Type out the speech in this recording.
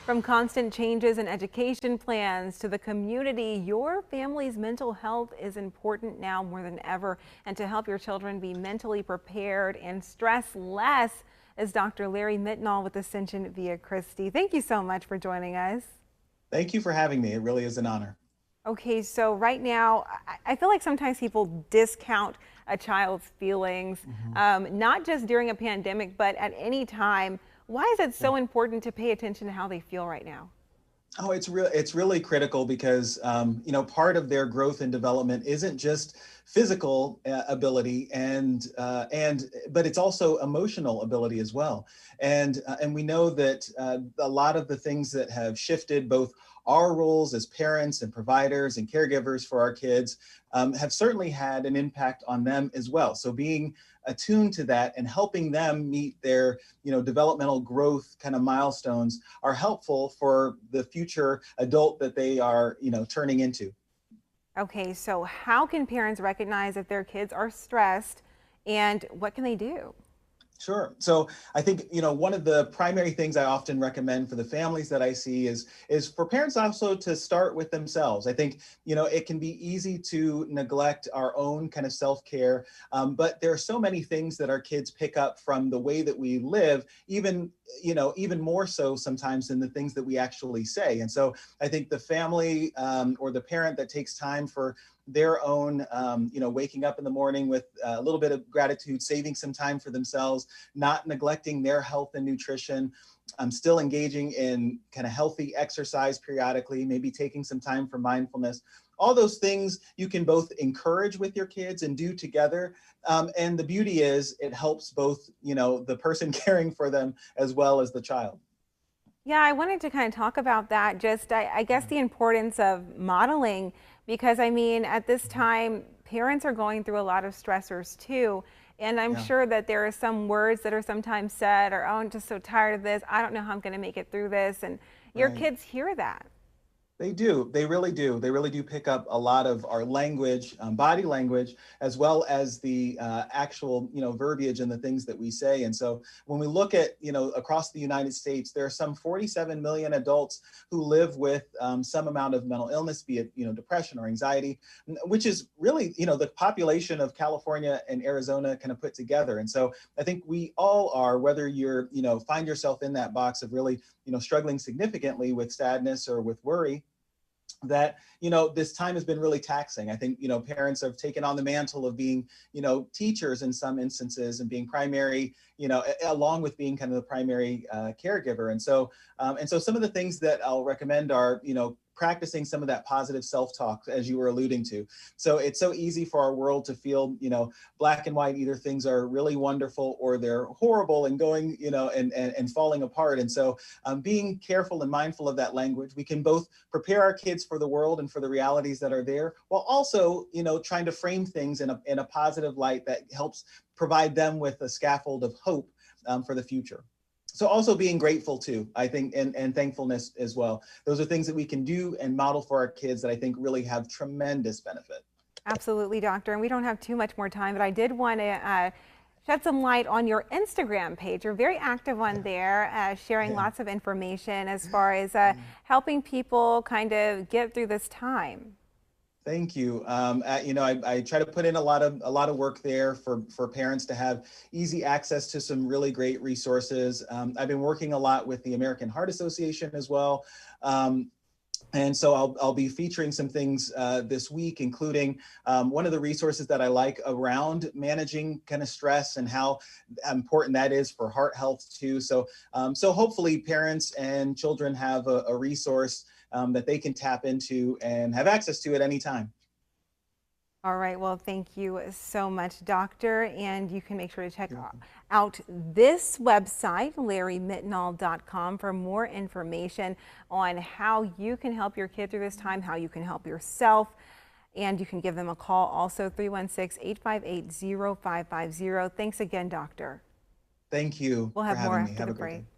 From constant changes in education plans to the community, your family's mental health is important now more than ever. And to help your children be mentally prepared and stress less is Dr. Larry Mitnaul with Ascension Via Christi. Thank you so much for joining us. Thank you for having me. It really is an honor. Okay, so right now, I feel like sometimes people discount a child's feelings, not just during a pandemic, but at any time. Why is it so important to pay attention to how they feel right now? Oh, it's really critical because part of their growth and development isn't just physical ability but it's also emotional ability as well. And we know that a lot of the things that have shifted both our roles as parents and providers and caregivers for our kids have certainly had an impact on them as well. So being attuned to that and helping them meet their developmental growth kind of milestones are helpful for the future adult that they are turning into. Okay, so how can parents recognize if their kids are stressed and what can they do? Sure. So I think, one of the primary things I often recommend for the families that I see is for parents also to start with themselves. I think, it can be easy to neglect our own kind of self-care, but there are so many things that our kids pick up from the way that we live, even more so sometimes than the things that we actually say. And so I think the family or the parent that takes time for their own, waking up in the morning with a little bit of gratitude, saving some time for themselves, not neglecting their health and nutrition, still engaging in kind of healthy exercise periodically, maybe taking some time for mindfulness. All those things you can both encourage with your kids and do together. And the beauty is it helps both, the person caring for them as well as the child. Yeah, I wanted to kind of talk about that. Just, I guess, the importance of modeling, because I mean, at this time, parents are going through a lot of stressors too. And I'm Yeah. sure that there are some words that are sometimes said, or, oh, I'm just so tired of this. I don't know how I'm going to make it through this. And your Right. kids hear that. They do. They really do. They really do pick up a lot of our language, body language, as well as the actual, verbiage and the things that we say. And so when we look at, across the United States, there are some 47 million adults who live with some amount of mental illness, be it, depression or anxiety, which is really, the population of California and Arizona kind of put together. And so I think we all are, whether you're, find yourself in that box of really, struggling significantly with sadness or with worry, that this time has been really taxing. I think parents have taken on the mantle of being teachers in some instances and being primary, along with being kind of the primary caregiver. And so some of the things that I'll recommend are practicing some of that positive self-talk, as you were alluding to. So it's so easy for our world to feel black and white. Either things are really wonderful or they're horrible and going and falling apart. And so being careful and mindful of that language, we can both prepare our kids for the world and for the realities that are there, while also trying to frame things in a positive light that helps provide them with a scaffold of hope for the future. So also being grateful too, I think, and thankfulness as well. Those are things that we can do and model for our kids that I think really have tremendous benefit. Absolutely, doctor. And we don't have too much more time, but I did want to shed some light on your Instagram page. You're very active on there, sharing Yeah. lots of information as far as helping people kind of get through this time. Thank you. I try to put in a lot of work there for parents to have easy access to some really great resources. I've been working a lot with the American Heart Association as well. And so I'll be featuring some things this week, including one of the resources that I like around managing kind of stress and how important that is for heart health too. So hopefully parents and children have a resource that they can tap into and have access to at any time. All right. Well, thank you so much, doctor. And you can make sure to check You're welcome. out this website, LarryMitnaul.com, for more information on how you can help your kid through this time, how you can help yourself. And you can give them a call also, 316-858-0550. Thanks again, doctor. Thank you We'll for have more having me. after Have the a great break. day.